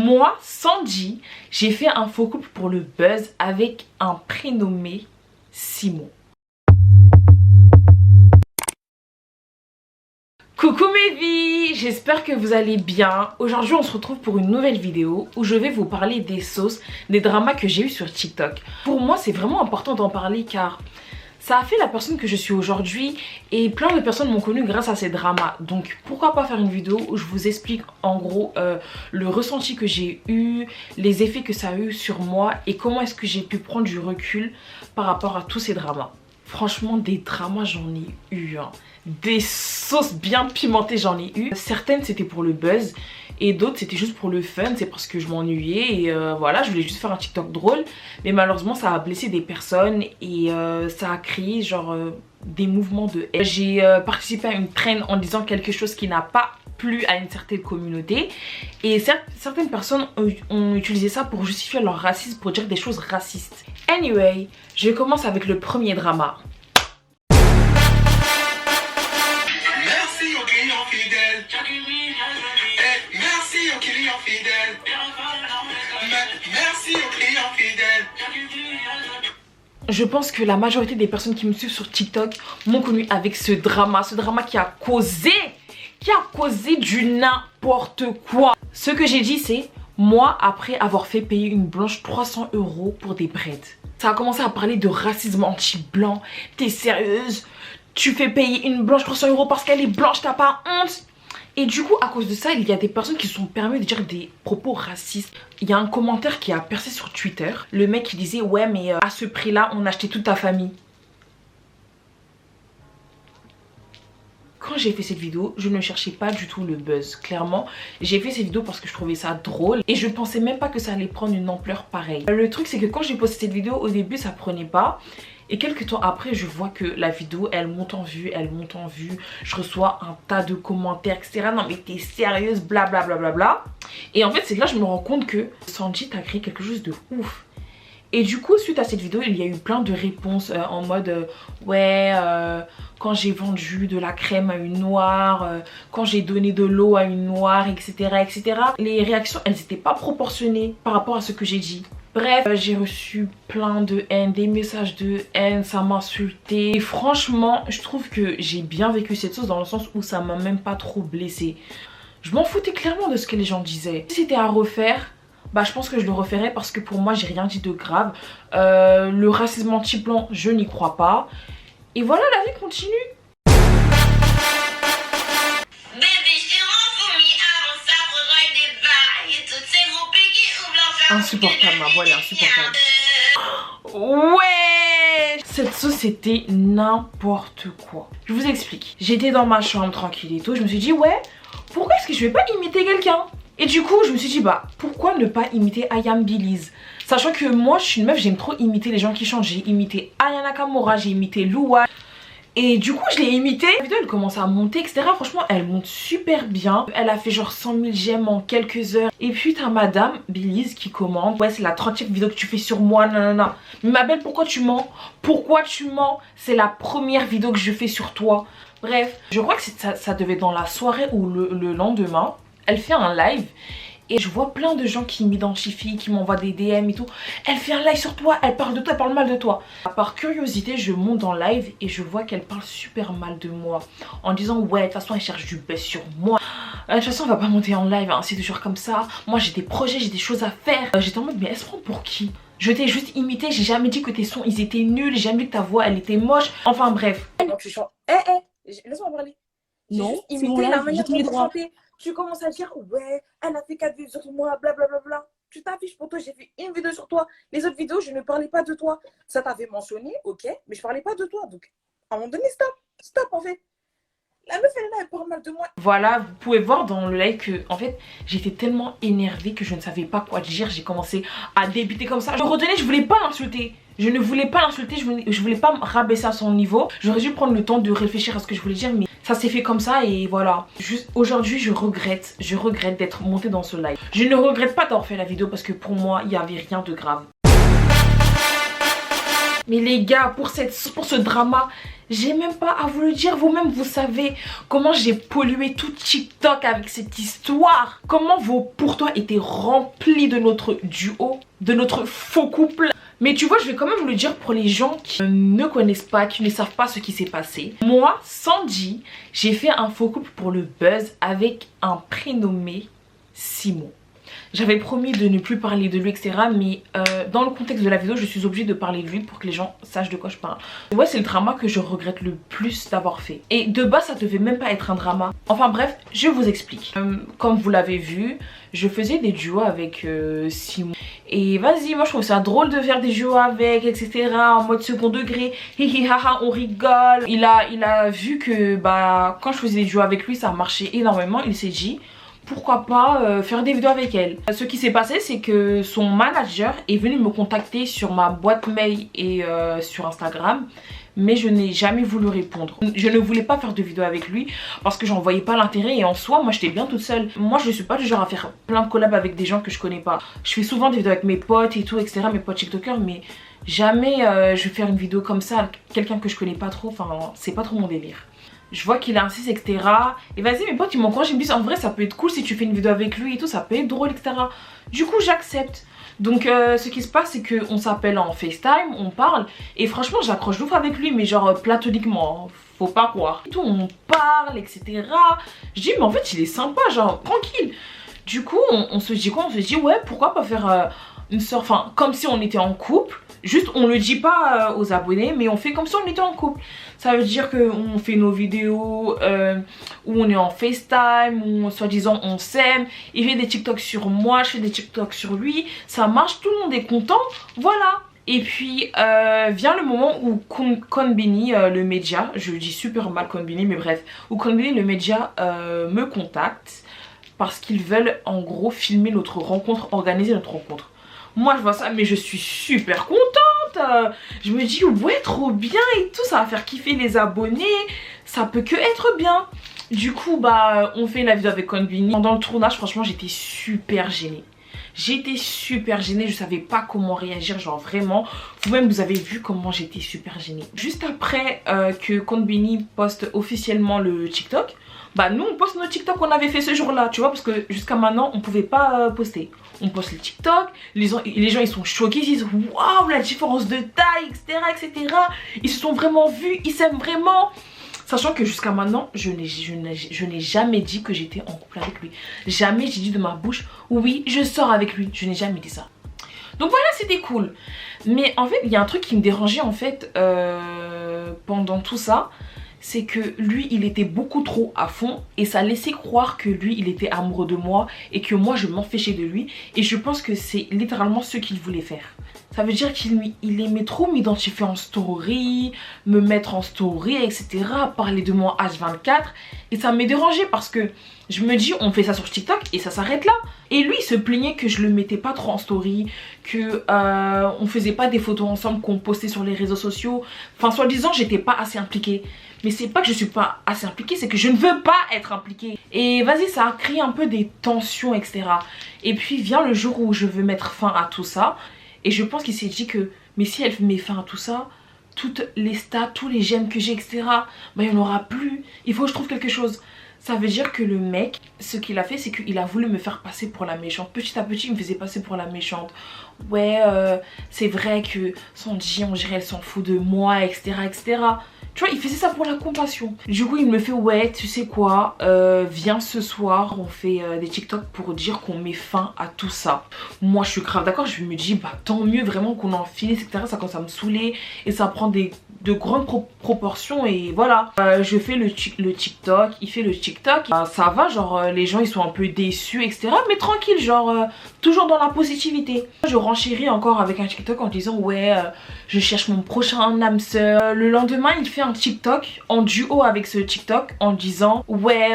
Moi, Sandy, j'ai fait un faux couple pour le buzz avec un prénommé Simon. Coucou mes vies, j'espère que vous allez bien. Aujourd'hui on se retrouve pour une nouvelle vidéo où je vais vous parler des sauces, des dramas que j'ai eu sur TikTok. Pour moi c'est vraiment important d'en parler car ça a fait la personne que je suis aujourd'hui et plein de personnes m'ont connue grâce à ces dramas. Donc pourquoi pas faire une vidéo où je vous explique en gros le ressenti que j'ai eu, les effets que ça a eu sur moi et comment est-ce que j'ai pu prendre du recul par rapport à tous ces dramas. Franchement des dramas j'en ai eu hein. Des sauces bien pimentées j'en ai eu. Certaines c'était pour le buzz et d'autres c'était juste pour le fun. C'est parce que je m'ennuyais et voilà, je voulais juste faire un TikTok drôle. Mais malheureusement ça a blessé des personnes et ça a créé genre des mouvements de haine. J'ai participé à une traîne en disant quelque chose qui n'a pas plu à une certaine communauté. Et certaines personnes ont utilisé ça pour justifier leur racisme, pour dire des choses racistes. Anyway, je commence avec le premier drama. Merci aux clients fidèles. Merci aux clients fidèles. Merci aux clients fidèles. Je pense que la majorité des personnes qui me suivent sur TikTok m'ont connu avec ce drama qui a causé du n'importe quoi. Ce que j'ai dit c'est, moi après avoir fait payer une blanche 300 € pour des braids. Ça a commencé à parler de racisme anti-blanc. T'es sérieuse? Tu fais payer une blanche 300 € parce qu'elle est blanche, t'as pas honte? Et du coup, à cause de ça, il y a des personnes qui se sont permis de dire des propos racistes. Il y a un commentaire qui a percé sur Twitter. Le mec qui disait, ouais mais à ce prix-là, on achetait toute ta famille. Quand j'ai fait cette vidéo, je ne cherchais pas du tout le buzz. Clairement, j'ai fait cette vidéo parce que je trouvais ça drôle. Et je pensais même pas que ça allait prendre une ampleur pareille. Le truc, c'est que quand j'ai posté cette vidéo, au début, ça prenait pas. Et quelques temps après, je vois que la vidéo, elle monte en vue, elle monte en vue. Je reçois un tas de commentaires, etc. Non mais t'es sérieuse, blablabla. Bla, bla, bla. Et en fait, c'est que là, je me rends compte que Sandy t'a créé quelque chose de ouf. Et du coup, suite à cette vidéo, il y a eu plein de réponses en mode ouais, quand j'ai vendu de la crème à une noire, quand j'ai donné de l'eau à une noire, etc., etc. Les réactions, elles n'étaient pas proportionnées par rapport à ce que j'ai dit. Bref, j'ai reçu plein de haine, des messages de haine, ça m'a insulté. Et franchement, je trouve que j'ai bien vécu cette chose dans le sens où ça m'a même pas trop blessée. Je m'en foutais clairement de ce que les gens disaient. Si c'était à refaire, bah je pense que je le referais parce que pour moi j'ai rien dit de grave. Le racisme anti-blanc, je n'y crois pas. Et voilà, la vie continue. Insupportable, ma voix elle est insupportable. Ouais, cette sauce c'était n'importe quoi. Je vous explique. J'étais dans ma chambre tranquille et tout. Je me suis dit ouais, pourquoi est-ce que je vais pas imiter quelqu'un? Et du coup je me suis dit bah pourquoi ne pas imiter Ayam Belize? Sachant que moi je suis une meuf, j'aime trop imiter les gens qui chantent. J'ai imité Aya Nakamura, j'ai imité Louwa. Et du coup je l'ai imité. La vidéo elle commence à monter etc. Franchement elle monte super bien. Elle a fait genre 100 000 j'aime en quelques heures. Et puis t'as madame Belize qui commente, ouais c'est la 30e vidéo que tu fais sur moi, nanana. Mais ma belle pourquoi tu mens? Pourquoi tu mens? C'est la première vidéo que je fais sur toi. Bref, je crois que ça devait être dans la soirée ou le lendemain. Elle fait un live et je vois plein de gens qui m'identifient, qui m'envoient des DM et tout. Elle fait un live sur toi, elle parle de toi, elle parle mal de toi. Par curiosité, je monte dans live et je vois qu'elle parle super mal de moi. En disant ouais, de toute façon elle cherche du buzz sur moi. De toute façon on va pas monter en live, hein, c'est toujours comme ça. Moi j'ai des projets, j'ai des choses à faire. J'étais en mode mais elle se prend pour qui? Je t'ai juste imité, j'ai jamais dit que tes sons ils étaient nuls, j'ai jamais dit que ta voix elle était moche. Enfin bref. Donc je chante. Laisse-moi parler. Non, c'est Imiter mon la live, manière j'ai tous les dont vous droits. chantez. Tu commences à dire ouais, elle a fait 4 vues sur moi, blablabla. Bla, bla, bla. Tu t'affiches pour toi, j'ai fait une vidéo sur toi. Les autres vidéos, je ne parlais pas de toi. Ça t'avait mentionné, ok, mais je parlais pas de toi. Donc à un moment donné, stop en fait. La meuf elle est là, elle parle mal de moi. Voilà, vous pouvez voir dans le live que en fait j'étais tellement énervée que je ne savais pas quoi dire. J'ai commencé à débiter comme ça. Je retenais, je voulais pas l'insulter. Je ne voulais pas l'insulter, je voulais pas me rabaisser à son niveau. J'aurais dû prendre le temps de réfléchir à ce que je voulais dire, mais ça s'est fait comme ça et voilà. Aujourd'hui je regrette d'être montée dans ce live. Je ne regrette pas d'avoir fait la vidéo parce que pour moi il n'y avait rien de grave. Mais les gars, pour ce drama, j'ai même pas à vous le dire. Vous-même, vous savez comment j'ai pollué tout TikTok avec cette histoire. Comment vos pourtours étaient remplis de notre duo, de notre faux couple. Mais tu vois, je vais quand même vous le dire pour les gens qui ne connaissent pas, qui ne savent pas ce qui s'est passé. Moi, Sandy, j'ai fait un faux couple pour le buzz avec un prénommé Simon. J'avais promis de ne plus parler de lui, etc. Mais dans le contexte de la vidéo, je suis obligée de parler de lui pour que les gens sachent de quoi je parle. Ouais, c'est le drama que je regrette le plus d'avoir fait. Et de base, ça devait même pas être un drama. Enfin bref, je vous explique. Comme vous l'avez vu, je faisais des duos avec Simon. Et vas-y, moi je trouve ça drôle de faire des duos avec, etc. En mode second degré. Hihi haha, on rigole. Il a vu que bah quand je faisais des duos avec lui, ça marchait énormément. Il s'est dit... pourquoi pas faire des vidéos avec elle. Ce qui s'est passé, c'est que son manager est venu me contacter sur ma boîte mail et sur Instagram, mais je n'ai jamais voulu répondre. Je ne voulais pas faire de vidéo avec lui parce que j'en voyais pas l'intérêt, et en soi, moi j'étais bien toute seule. Moi je suis pas du genre à faire plein de collabs avec des gens que je connais pas. Je fais souvent des vidéos avec mes potes et tout, etc., mes potes tiktokers, mais jamais je vais faire une vidéo comme ça avec quelqu'un que je connais pas trop. Enfin, c'est pas trop mon délire. Je vois qu'il insiste, etc. Et vas-y, mes potes ils m'encouragent, ils me disent en vrai ça peut être cool si tu fais une vidéo avec lui et tout, ça peut être drôle, etc. Du coup j'accepte. Donc ce qui se passe, c'est qu'on s'appelle en FaceTime, on parle, et franchement j'accroche l'ouf avec lui, mais genre platoniquement, hein, faut pas croire. Et tout, on parle, etc. Je dis mais en fait il est sympa, genre tranquille. Du coup on se dit quoi? On se dit ouais, pourquoi pas faire une sorte, enfin comme si on était en couple. Juste on le dit pas aux abonnés, mais on fait comme si on était en couple. Ça veut dire qu'on fait nos vidéos où on est en FaceTime, où soi-disant on s'aime. Il fait des TikTok sur moi, je fais des TikTok sur lui. Ça marche, tout le monde est content, voilà. Et puis vient le moment où Konbini, le média, je dis super mal Konbini, mais bref, où Konbini, le média, me contacte parce qu'ils veulent en gros filmer notre rencontre, organiser notre rencontre. Moi je vois ça, mais je suis super contente. Je me dis ouais, trop bien et tout, ça va faire kiffer les abonnés, ça peut que être bien. Du coup bah on fait la vidéo avec Konbini. Pendant le tournage franchement j'étais super gênée. J'étais super gênée, je savais pas comment réagir, genre vraiment. Vous-même vous avez vu comment j'étais super gênée. Juste après que Konbini poste officiellement le TikTok, bah nous on poste nos TikTok qu'on avait fait ce jour-là, tu vois, parce que jusqu'à maintenant on pouvait pas poster. On poste le TikTok, les gens ils sont choqués, ils disent waouh la différence de taille, etc., etc. Ils se sont vraiment vus, ils s'aiment vraiment. Sachant que jusqu'à maintenant, je n'ai jamais dit que j'étais en couple avec lui. Jamais j'ai dit de ma bouche, oui, je sors avec lui. Je n'ai jamais dit ça. Donc voilà, c'était cool. Mais en fait, il y a un truc qui me dérangeait en fait pendant tout ça. C'est que lui, il était beaucoup trop à fond et ça laissait croire que lui, il était amoureux de moi et que moi, je m'empêchais de lui. Et je pense que c'est littéralement ce qu'il voulait faire. Ça veut dire qu'il aimait trop m'identifier en story, me mettre en story, etc. Parler de moi H24. Et ça m'est dérangé parce que je me dis, on fait ça sur TikTok et ça s'arrête là. Et lui, il se plaignait que je le mettais pas trop en story, que on faisait pas des photos ensemble qu'on postait sur les réseaux sociaux. Enfin, soi-disant, j'étais pas assez impliquée. Mais c'est pas que je suis pas assez impliquée, c'est que je ne veux pas être impliquée. Et vas-y, ça a créé un peu des tensions, etc. Et puis vient le jour où je veux mettre fin à tout ça. Et je pense qu'il s'est dit que, mais si elle met fin à tout ça, toutes les stats, tous les j'aime que j'ai, etc., bah il n'y en aura plus. Il faut que je trouve quelque chose. Ça veut dire que le mec, ce qu'il a fait, c'est qu'il a voulu me faire passer pour la méchante. Petit à petit, il me faisait passer pour la méchante. Ouais, c'est vrai que Sandy, on dirait, elle s'en fout de moi, etc., etc. Tu vois, il faisait ça pour la compassion. Du coup, il me fait, ouais, tu sais quoi, viens ce soir, on fait des TikTok pour dire qu'on met fin à tout ça. Moi, je suis grave d'accord, je me dis, bah tant mieux vraiment qu'on en finisse, etc. Ça commence à me saouler et ça prend de grandes proportions et voilà. Je fais le TikTok, il fait le TikTok. Ça va, genre les gens ils sont un peu déçus, etc. Mais tranquille, genre toujours dans la positivité. Je renchéris encore avec un TikTok en disant ouais, je cherche mon prochain âme sœur. Le lendemain, il fait un TikTok en duo avec ce TikTok en disant ouais,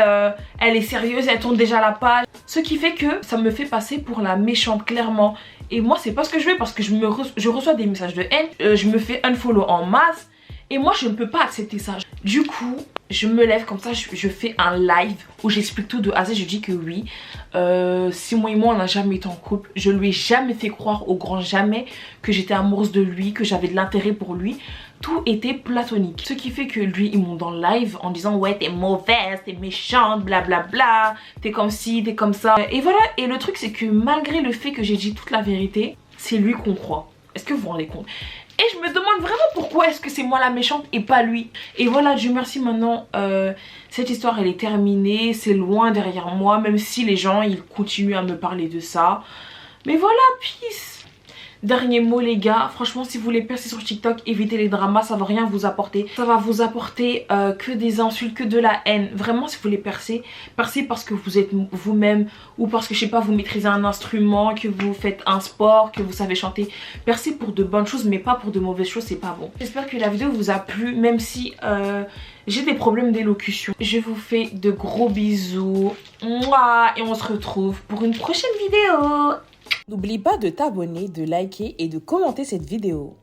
elle est sérieuse, elle tourne déjà la page. Ce qui fait que ça me fait passer pour la méchante clairement. Et moi c'est pas ce que je veux parce que je reçois des messages de haine, je me fais unfollow en masse. Et moi je ne peux pas accepter ça. Du coup Je me lève comme ça, je fais un live où j'explique tout de A à Z. Je dis que oui, Simon et moi on n'a jamais été en couple. Je lui ai jamais fait croire au grand jamais que j'étais amoureuse de lui, que j'avais de l'intérêt pour lui. Tout était platonique. Ce qui fait que lui il monte dans le live en disant ouais t'es mauvaise, t'es méchante, blablabla, t'es comme ci, t'es comme ça. Et voilà, et le truc c'est que malgré le fait que j'ai dit toute la vérité, c'est lui qu'on croit. Est-ce que vous vous rendez compte? Et je me demande vraiment pourquoi est-ce que c'est moi la méchante et pas lui. Et voilà, Dieu merci, maintenant cette histoire elle est terminée. C'est loin derrière moi, même si les gens ils continuent à me parler de ça. Mais voilà, peace. Dernier mot les gars, franchement si vous voulez percer sur TikTok, évitez les dramas, ça va rien vous apporter. Ça va vous apporter que des insultes, que de la haine. Vraiment si vous voulez percer, percez parce que vous êtes vous-même ou parce que je sais pas, vous maîtrisez un instrument, que vous faites un sport, que vous savez chanter. Percez pour de bonnes choses mais pas pour de mauvaises choses, c'est pas bon. J'espère que la vidéo vous a plu même si j'ai des problèmes d'élocution. Je vous fais de gros bisous. Mouah, et on se retrouve pour une prochaine vidéo. N'oublie pas de t'abonner, de liker et de commenter cette vidéo.